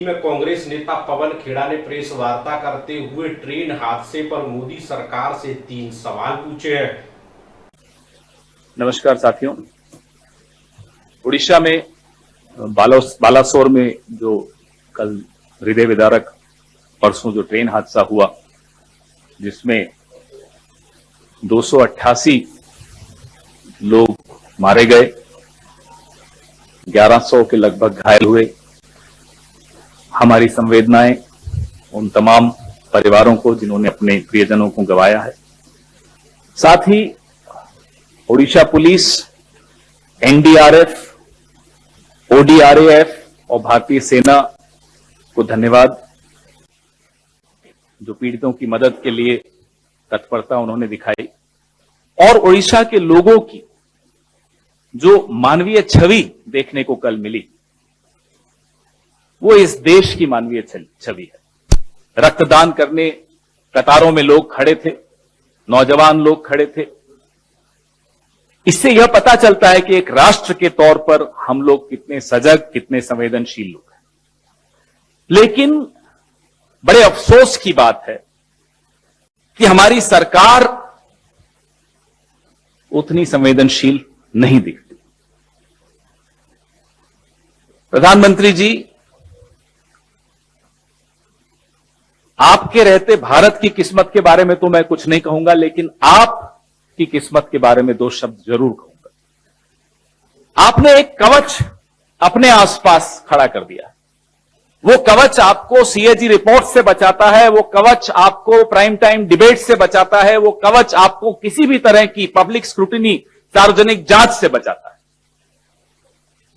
में कांग्रेस नेता पवन खेड़ा ने प्रेस वार्ता करते हुए ट्रेन हादसे पर मोदी सरकार से 3 सवाल पूछे हैं। नमस्कार साथियों, उड़ीसा में बालासोर में जो कल हृदय विदारक परसों जो ट्रेन हादसा हुआ, जिसमें 288 लोग मारे गए, 1100 के लगभग घायल हुए। हमारी संवेदनाएं उन तमाम परिवारों को जिन्होंने अपने प्रियजनों को गंवाया है। साथ ही ओडिशा पुलिस, एनडीआरएफ, ओडीआरएफ और भारतीय सेना को धन्यवाद, जो पीड़ितों की मदद के लिए तत्परता उन्होंने दिखाई। और ओडिशा के लोगों की जो मानवीय छवि देखने को कल मिली, वो इस देश की मानवीय छवि है। रक्तदान करने कतारों में लोग खड़े थे, नौजवान लोग खड़े थे। इससे यह पता चलता है कि एक राष्ट्र के तौर पर हम लोग कितने सजग, कितने संवेदनशील लोग हैं। लेकिन बड़े अफसोस की बात है कि हमारी सरकार उतनी संवेदनशील नहीं दिखती। प्रधानमंत्री जी, आपके रहते भारत की किस्मत के बारे में तो मैं कुछ नहीं कहूंगा, लेकिन आपकी किस्मत के बारे में 2 शब्द जरूर कहूंगा। आपने एक कवच अपने आसपास खड़ा कर दिया। वो कवच आपको सीएजी रिपोर्ट से बचाता है, वो कवच आपको प्राइम टाइम डिबेट से बचाता है, वो कवच आपको किसी भी तरह की पब्लिक स्क्रूटिनी, सार्वजनिक जांच से बचाता है।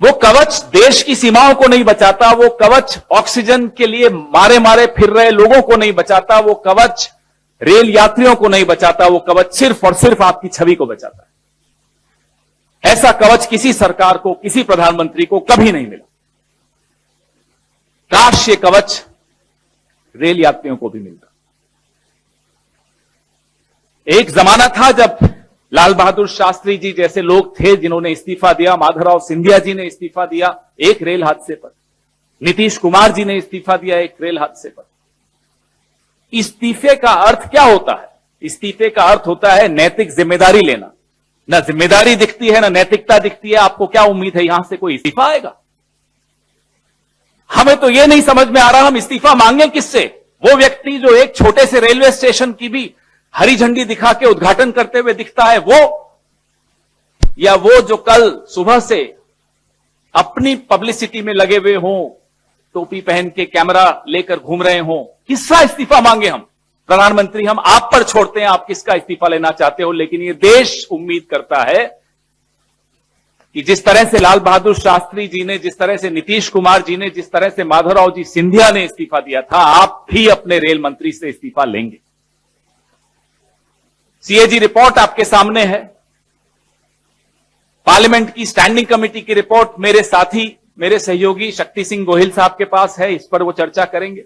वो कवच देश की सीमाओं को नहीं बचाता, वो कवच ऑक्सीजन के लिए मारे मारे फिर रहे लोगों को नहीं बचाता, वो कवच रेल यात्रियों को नहीं बचाता, वो कवच सिर्फ और सिर्फ आपकी छवि को बचाता है। ऐसा कवच किसी सरकार को, किसी प्रधानमंत्री को कभी नहीं मिला। काश ये कवच रेल यात्रियों को भी मिलता। एक जमाना था जब लाल बहादुर शास्त्री जी जैसे लोग थे जिन्होंने इस्तीफा दिया, माधवराव सिंधिया जी ने इस्तीफा दिया एक रेल हादसे पर, नीतीश कुमार जी ने इस्तीफा दिया एक रेल हादसे पर। इस्तीफे का अर्थ क्या होता है? इस्तीफे का अर्थ होता है नैतिक जिम्मेदारी लेना। ना जिम्मेदारी दिखती है, ना नैतिकता दिखती है। आपको क्या उम्मीद है यहां से कोई इस्तीफा आएगा? हमें तो यह नहीं समझ में आ रहा हम इस्तीफा मांगे किससे। वो व्यक्ति जो एक छोटे से रेलवे स्टेशन की भी हरी झंडी दिखा के उद्घाटन करते हुए दिखता है, वो, या वो जो कल सुबह से अपनी पब्लिसिटी में लगे हुए हों, टोपी पहन के कैमरा लेकर घूम रहे हों, किसका इस्तीफा मांगे हम? प्रधानमंत्री, हम आप पर छोड़ते हैं, आप किसका इस्तीफा लेना चाहते हो। लेकिन ये देश उम्मीद करता है कि जिस तरह से लाल बहादुर शास्त्री जी ने, जिस तरह से नीतीश कुमार जी ने, जिस तरह से माधवराव जी सिंधिया ने इस्तीफा दिया था, आप भी अपने रेल मंत्री से इस्तीफा लेंगे। सीएजी रिपोर्ट आपके सामने है, पार्लियामेंट की स्टैंडिंग कमेटी की रिपोर्ट मेरे साथी, मेरे सहयोगी शक्ति सिंह गोहिल साहब के पास है, इस पर वो चर्चा करेंगे।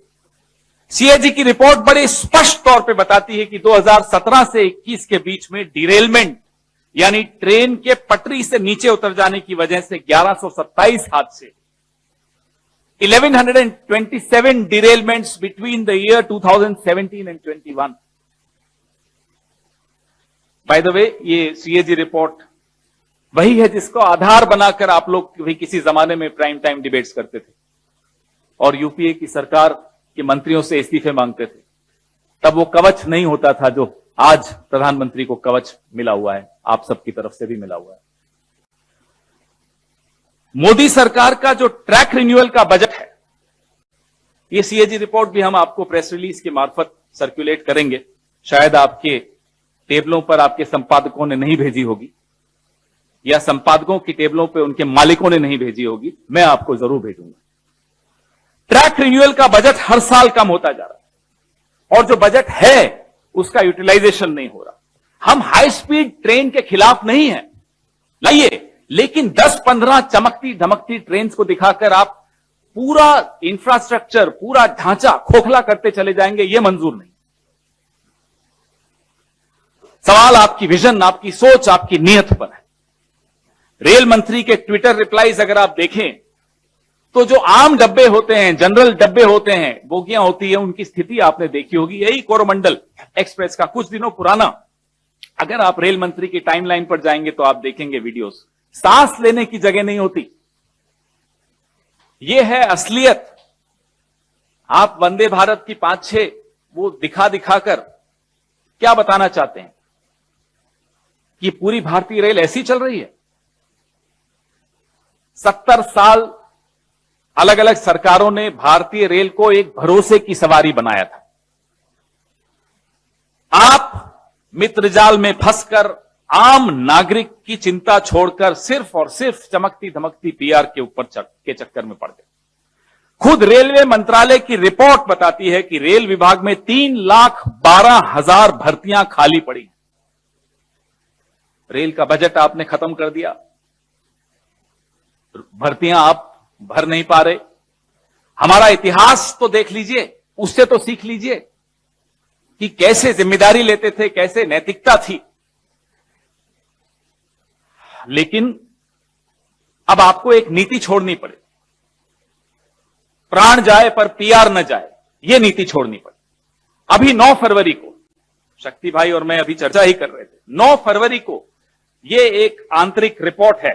सीएजी की रिपोर्ट बड़े स्पष्ट तौर पे बताती है कि 2017 से 21 के बीच में डिरेलमेंट, यानी ट्रेन के पटरी से नीचे उतर जाने की वजह से 1127 हादसे, 1127 derailments between the year 2017 and 21। By the way, ये सीएजी रिपोर्ट वही है जिसको आधार बनाकर आप लोग भी किसी जमाने में प्राइम टाइम डिबेट्स करते थे और यूपीए की सरकार के मंत्रियों से इस्तीफे मांगते थे। तब वो कवच नहीं होता था जो आज प्रधानमंत्री को कवच मिला हुआ है, आप सबकी तरफ से भी मिला हुआ है। मोदी सरकार का जो ट्रैक रिन्यूअल का बजट है, ये सीएजी रिपोर्ट भी हम आपको प्रेस रिलीज के मार्फत सर्कुलेट करेंगे। शायद आपके टेबलों पर आपके संपादकों ने नहीं भेजी होगी, या संपादकों की टेबलों पे उनके मालिकों ने नहीं भेजी होगी, मैं आपको जरूर भेजूंगा। ट्रैक रिन्यूअल का बजट हर साल कम होता जा रहा है, और जो बजट है उसका यूटिलाइजेशन नहीं हो रहा। हम हाई स्पीड ट्रेन के खिलाफ नहीं हैं, लाइए, लेकिन 10-15 चमकती धमकती ट्रेन को दिखाकर आप पूरा इंफ्रास्ट्रक्चर, पूरा ढांचा खोखला करते चले जाएंगे, यह मंजूर नहीं। सवाल आपकी विजन, आपकी सोच, आपकी नीयत पर है। रेल मंत्री के ट्विटर रिप्लाईज अगर आप देखें तो जो आम डब्बे होते हैं, जनरल डब्बे होते हैं, बोगियां होती है, उनकी स्थिति आपने देखी होगी। यही कोरोमंडल एक्सप्रेस का कुछ दिनों पुराना, अगर आप रेल मंत्री की टाइमलाइन पर जाएंगे तो आप देखेंगे वीडियोस, सांस लेने की जगह नहीं होती। यह है असलियत। आप वंदे भारत की 5-6 वो दिखा दिखाकर क्या बताना चाहते हैं कि पूरी भारतीय रेल ऐसी चल रही है? 70 साल अलग अलग सरकारों ने भारतीय रेल को एक भरोसे की सवारी बनाया था। आप मित्रजाल में फंसकर आम नागरिक की चिंता छोड़कर सिर्फ और सिर्फ चमकती धमकती पीआर के ऊपर के चक्कर में पड़ गए। खुद रेलवे मंत्रालय की रिपोर्ट बताती है कि रेल विभाग में 3,12,000 भर्तियां खाली पड़ी हैं। रेल का बजट आपने खत्म कर दिया, भर्तियां आप भर नहीं पा रहे। हमारा इतिहास तो देख लीजिए, उससे तो सीख लीजिए कि कैसे जिम्मेदारी लेते थे, कैसे नैतिकता थी। लेकिन अब आपको एक नीति छोड़नी पड़े, प्राण जाए पर पीआर न जाए, यह नीति छोड़नी पड़े। अभी 9 फरवरी को शक्ति भाई और मैं अभी चर्चा ही कर रहे थे, 9 फरवरी को यह एक आंतरिक रिपोर्ट है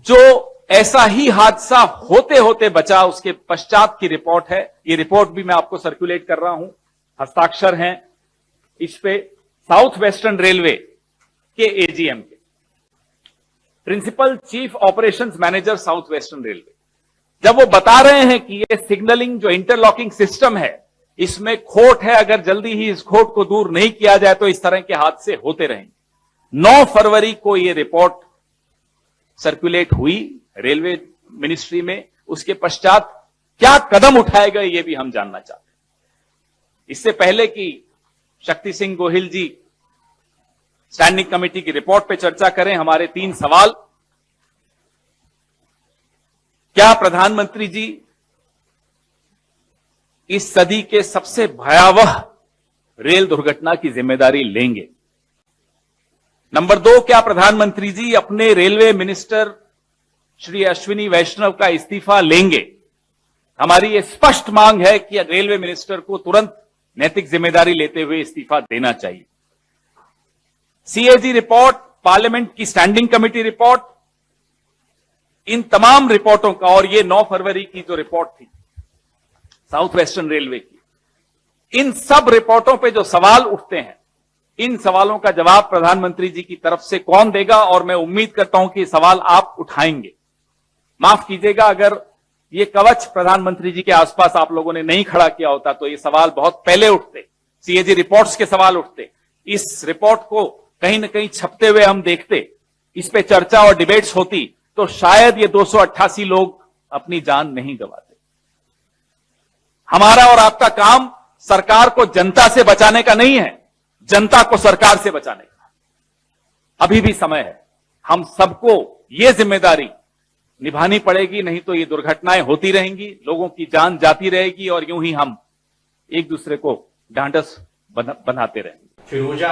जो ऐसा ही हादसा होते होते बचा, उसके पश्चात की रिपोर्ट है। ये रिपोर्ट भी मैं आपको सर्कुलेट कर रहा हूं, हस्ताक्षर हैं इस पे साउथ वेस्टर्न रेलवे के एजीएम के, principal chief operations manager South Western Railway. जब वो बता रहे हैं कि ये सिग्नलिंग जो इंटरलॉकिंग सिस्टम है, इसमें खोट है, अगर जल्दी ही इस खोट को दूर नहीं किया जाए तो इस तरह के हादसे होते रहेंगे। 9 फरवरी को यह रिपोर्ट सर्कुलेट हुई रेलवे मिनिस्ट्री में। उसके पश्चात क्या कदम उठाए गए ये भी हम जानना चाहते हैं। इससे पहले कि शक्ति सिंह गोहिल जी स्टैंडिंग कमेटी की रिपोर्ट पे चर्चा करें, हमारे 3 सवाल। क्या प्रधानमंत्री जी इस सदी के सबसे भयावह रेल दुर्घटना की जिम्मेदारी लेंगे? नंबर 2, क्या प्रधानमंत्री जी अपने रेलवे मिनिस्टर श्री अश्विनी वैष्णव का इस्तीफा लेंगे? हमारी यह स्पष्ट मांग है कि रेलवे मिनिस्टर को तुरंत नैतिक जिम्मेदारी लेते हुए इस्तीफा देना चाहिए। सीएजी रिपोर्ट, पार्लियामेंट की स्टैंडिंग कमेटी रिपोर्ट, इन तमाम रिपोर्टों का, और ये 9 फरवरी की जो रिपोर्ट थी साउथ वेस्टर्न रेलवे की, इन सब रिपोर्टों पे जो सवाल उठते हैं, इन सवालों का जवाब प्रधानमंत्री जी की तरफ से कौन देगा? और मैं उम्मीद करता हूं कि सवाल आप उठाएंगे। माफ कीजिएगा, अगर ये कवच प्रधानमंत्री जी के आसपास आप लोगों ने नहीं खड़ा किया होता तो ये सवाल बहुत पहले उठते, सीएजी रिपोर्ट्स के सवाल उठते। इस रिपोर्ट को कहीं ना कहीं छपते हुए हम देखते, इस पे चर्चा और डिबेट्स होती, तो शायद ये 288 लोग अपनी जान नहीं गंवाते। हमारा और आपका काम सरकार को जनता से बचाने का नहीं है, जनता को सरकार से बचाने का। अभी भी समय है, हम सबको यह जिम्मेदारी निभानी पड़ेगी, नहीं तो ये दुर्घटनाएं होती रहेंगी, लोगों की जान जाती रहेगी और यूं ही हम एक दूसरे को ढांढस बनाते रहेंगे। फिरोजा